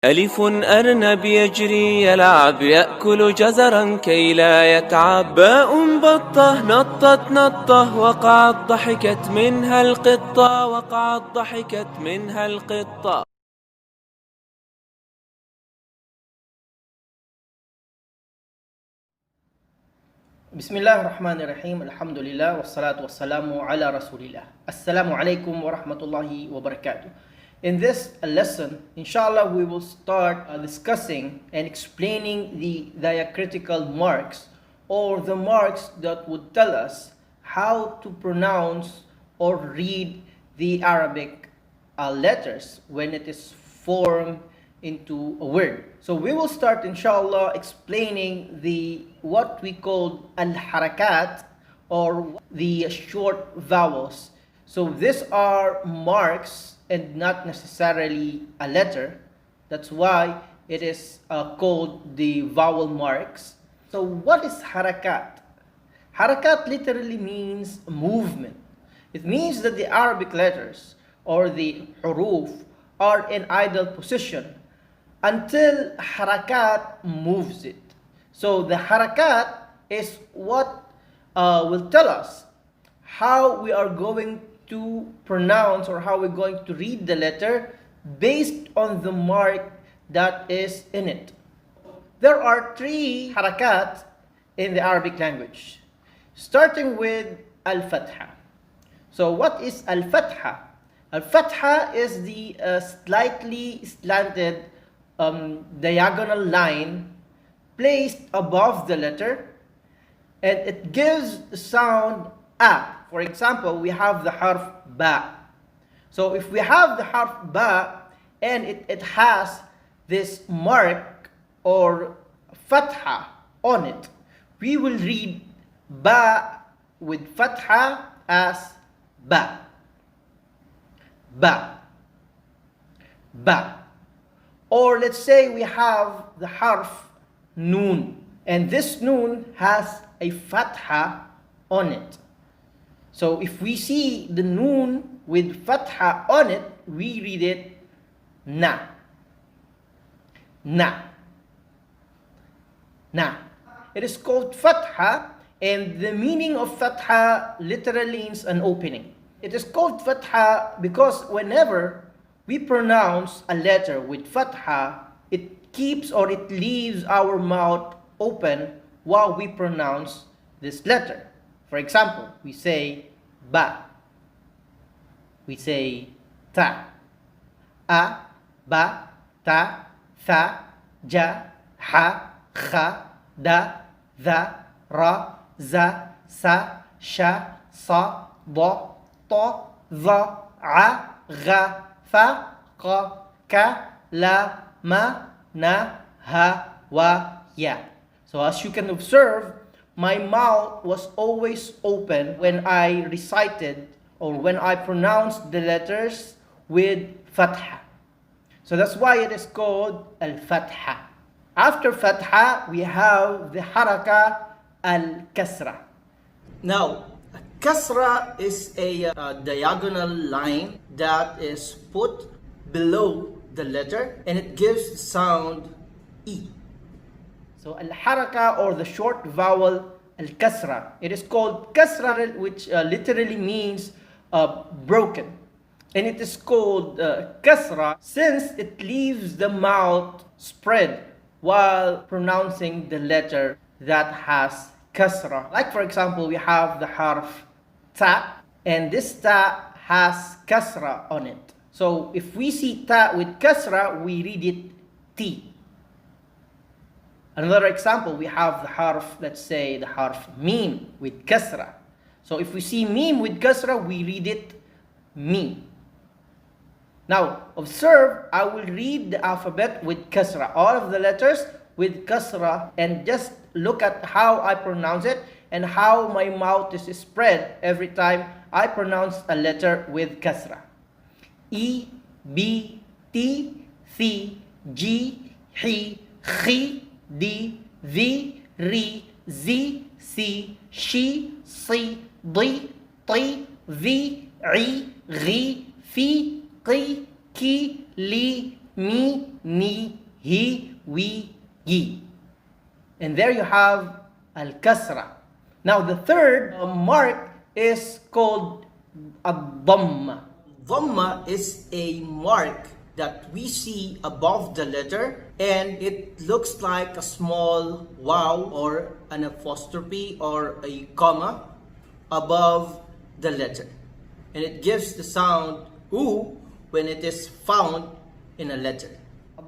ألف أرنب يجري يلعب يأكل جزرا كي لا يتعب. باء بطة نطت نطة وقعت ضحكت منها القطة وقعت ضحكت منها القطة. بسم الله الرحمن الرحيم. الحمد لله والصلاة والسلام على رسول الله. Assalamu alaikum wa rahmatullahi wa barakatuh. In this lesson, inshallah, we will start discussing and explaining the diacritical marks, or the marks that would tell us how to pronounce or read the Arabic letters when it is formed into a word. So we will start, inshallah, explaining the what we call al-harakat, or the short vowels. So these are marks and not necessarily a letter. That's why it is called the vowel marks. So what is harakat? Harakat literally means movement. It means that the Arabic letters or the huruf are in idle position until harakat moves it. So the harakat is what will tell us how we are going to pronounce or how we're going to read the letter based on the mark that is in it. There are three harakat in the Arabic language, starting with al-fatha. So what is al-fatha? Al-fatha is the slightly slanted diagonal line placed above the letter, and it gives the sound a. For example, we have the harf ba. So if we have the harf ba and it has this mark or fatha on it, we will read ba with fatha as ba. Ba. Ba. Or let's say we have the harf noon, and this noon has a fatha on it. So if we see the noon with fatha on it, we read it na. Na. Na. It is called fatha, and the meaning of fatha literally means an opening. It is called fatha because whenever we pronounce a letter with fatha, it keeps or it leaves our mouth open while we pronounce this letter. For example, we say ba, we say ta, a, ba, ta, tha, ja, ha, kha, da, dha, ra, za, sa, sha, sa, da, ta, dha, a, gha, fa, qa, ka, la, ma, na, ha, wa, ya. So as you can observe, my mouth was always open when I recited or when I pronounced the letters with fatha. So that's why it is called al-fatha. After fatha, we have the haraka al-kasra. Now, kasra is a diagonal line that is put below the letter, and it gives the sound E. So al-haraka, or the short vowel al-kasra, it is called kasra, which literally means broken. And it is called kasra since it leaves the mouth spread while pronouncing the letter that has kasra. Like for example, we have the harf ta, and this ta has kasra on it. So if we see ta with kasra, we read it ti. Another example, we have the harf, let's say the harf mim with kasra. So if we see mim with kasra, we read it mi. Now observe, I will read the alphabet with kasra, all of the letters with kasra, and just look at how I pronounce it and how my mouth is spread every time I pronounce a letter with kasra. E, B, T, C, G, H, Chi, D, V, Ri, Z, Si, Shi, Si, Di, Ti, Vi, I, Ri, Fi, Qi, Ki, Li, me, ni, he, we, ye. And there you have al-kasra. Now the third mark is called a-dhamma. Dhamma is a mark that we see above the letter, and it looks like a small wow or an apostrophe or a comma above the letter. And it gives the sound oo when it is found in a letter.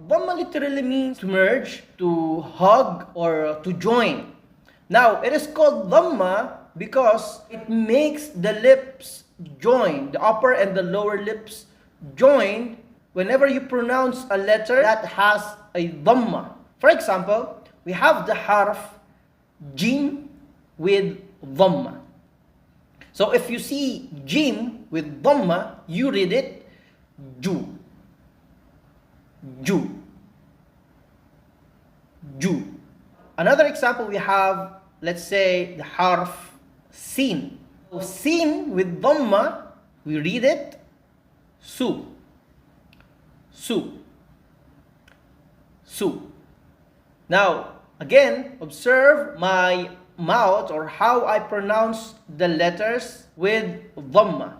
Dhamma literally means to merge, to hug, or to join. Now, it is called dhamma because it makes the lips join, the upper and the lower lips join whenever you pronounce a letter that has a dhamma. For example, we have the harf jim with dhamma. So if you see jim with dhamma, you read it ju. Ju. Ju. Another example we have, let's say, the harf sin. So sin with dhamma, we read it su. Su. Su. Now, again, observe my mouth or how I pronounce the letters with dhamma.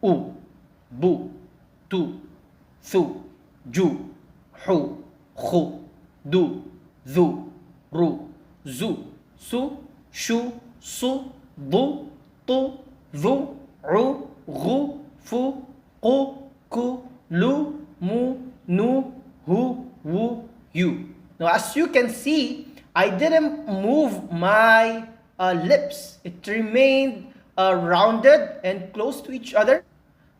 U, bu, tu, thu, ju, hu, khu, du, dhu, ru, zu, su, shu, su, du, tu, dhu, ru, gu, fu, qu, ku, lu, mu, nu, hu, wu, yu. Now as you can see, I didn't move my lips. It remained rounded and close to each other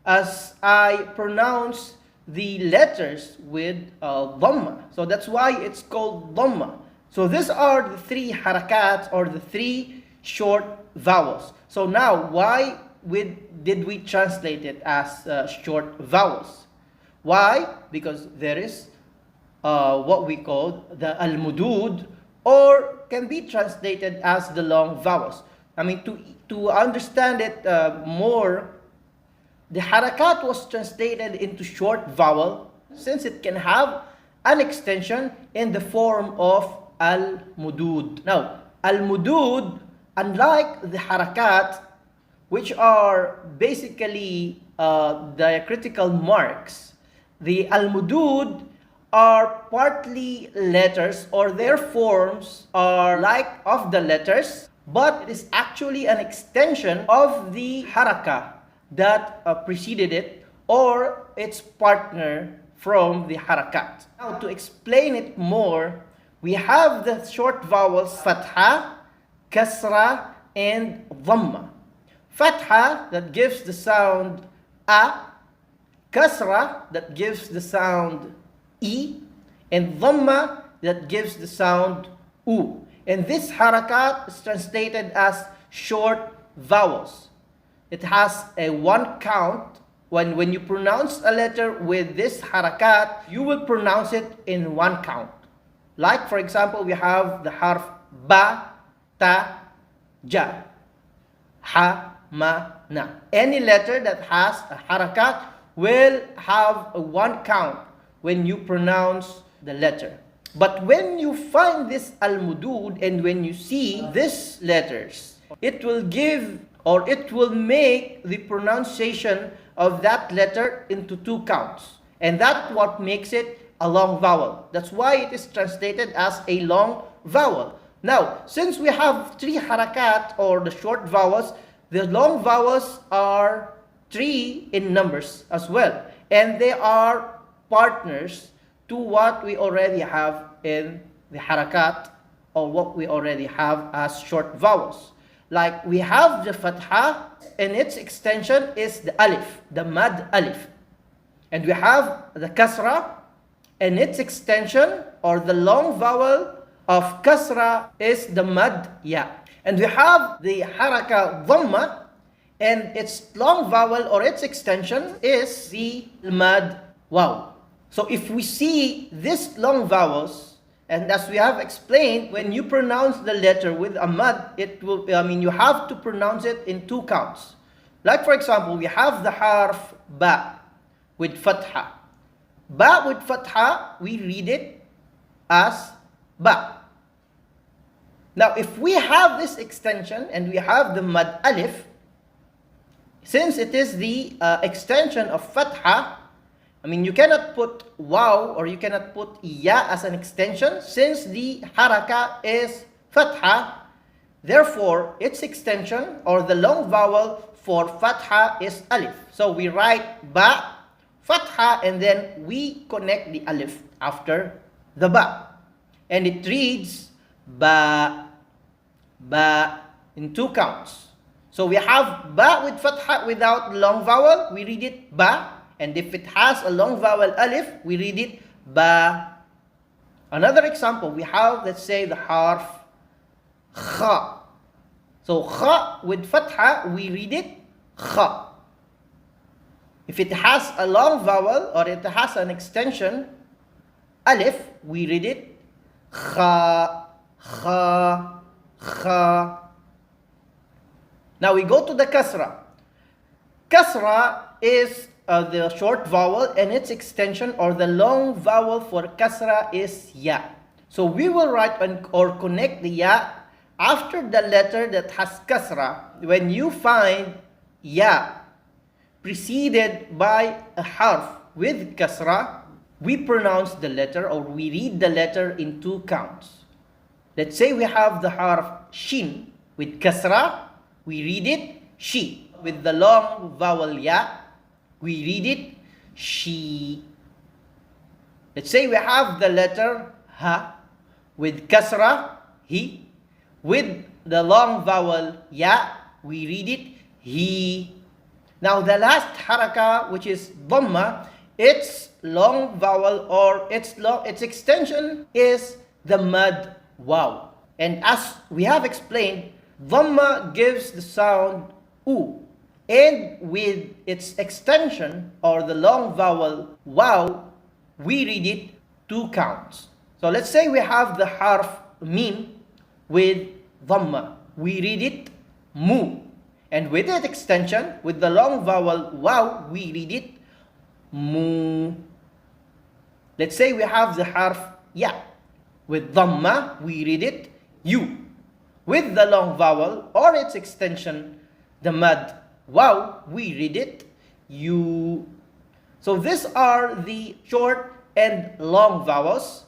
as I pronounce the letters with dhamma. So that's why it's called dhamma. So these are the three harakat or the three short vowels. So now why did we translate it as short vowels? Why? Because there is what we call the al-mudud, or can be translated as the long vowels. I mean, to understand it more, the harakat was translated into short vowel since it can have an extension in the form of al-mudud. Now, al-mudud, unlike the harakat, which are basically diacritical marks, the al-mudud are partly letters, or their forms are like of the letters, but it is actually an extension of the haraka that preceded it, or its partner from the harakat. Now to explain it more, we have the short vowels fatha, kasra, and dhamma. Fatha, that gives the sound a, kasra, that gives the sound e, and dhamma, that gives the sound u. And this harakat is translated as short vowels. It has a one count. When you pronounce a letter with this harakat, you will pronounce it in one count. Like for example, we have the harf ba, ta, ja, ha, ma, na. Any letter that has a harakat will have a one count when you pronounce the letter. But when you find this al-mudud and when you see these letters, it will give, or it will make the pronunciation of that letter into two counts. And that's what makes it a long vowel. That's why it is translated as a long vowel. Now, since we have three harakat or the short vowels, the long vowels are three in numbers as well. And they are partners to what we already have in the harakat, or what we already have as short vowels. Like we have the fatha, and its extension is the alif, the mad alif. And we have the kasra, and its extension or the long vowel of kasra is the mad ya. And we have the haraka dhamma, and its long vowel or its extension is the mad waw. So if we see these long vowels, and as we have explained, when you pronounce the letter with a mad, it will, you have to pronounce it in two counts. Like for example, we have the harf ba with fatha. Ba with fatha, we read it as ba. Now, if we have this extension and we have the mad alif, since it is the extension of fatha, I mean, you cannot put wow or you cannot put ya as an extension since the haraka is fatha. Therefore, its extension or the long vowel for fatha is alif. So we write ba, fatha, and then we connect the alif after the ba. And it reads ba, ba in 2 counts. So we have ba with fatha without long vowel, we read it ba. And if it has a long vowel alif, we read it ba. Another example, we have, let's say, the harf kha. So kha with fatha, we read it kha. If it has a long vowel or it has an extension alif, we read it kha, kha, kha. Now we go to the kasra. Kasra is the short vowel, and its extension or the long vowel for kasra is ya. So we will write or connect the ya after the letter that has kasra. When you find ya preceded by a harf with kasra, we pronounce the letter or we read the letter in 2 counts. Let's say we have the harf shin with kasra, we read it shi. With the long vowel ya, we read it she. Let's say we have the letter ha with kasra, he. With the long vowel ya, we read it he. Now the last haraka, which is dhamma, its long vowel or its extension is the mad waw. And as we have explained, dhamma gives the sound u. And with its extension or the long vowel waw, we read it 2 counts. So let's say we have the harf mim with dhamma, we read it mu. And with its extension, with the long vowel waw, we read it mu. Let's say we have the harf ya with dhamma, we read it you. With the long vowel or its extension, the mad waw, we read it you. So these are the short and long vowels,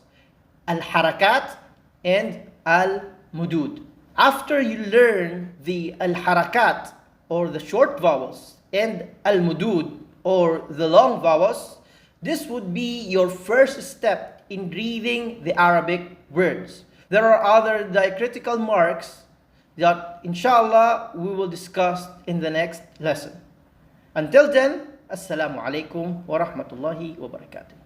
al-harakat and al-mudud. After you learn the al-harakat or the short vowels and al-mudud or the long vowels, this would be your first step in reading the Arabic words. There are other diacritical marks that inshallah we will discuss in the next lesson. Until then, Assalamu alaikum wa rahmatullahi wa barakatuh.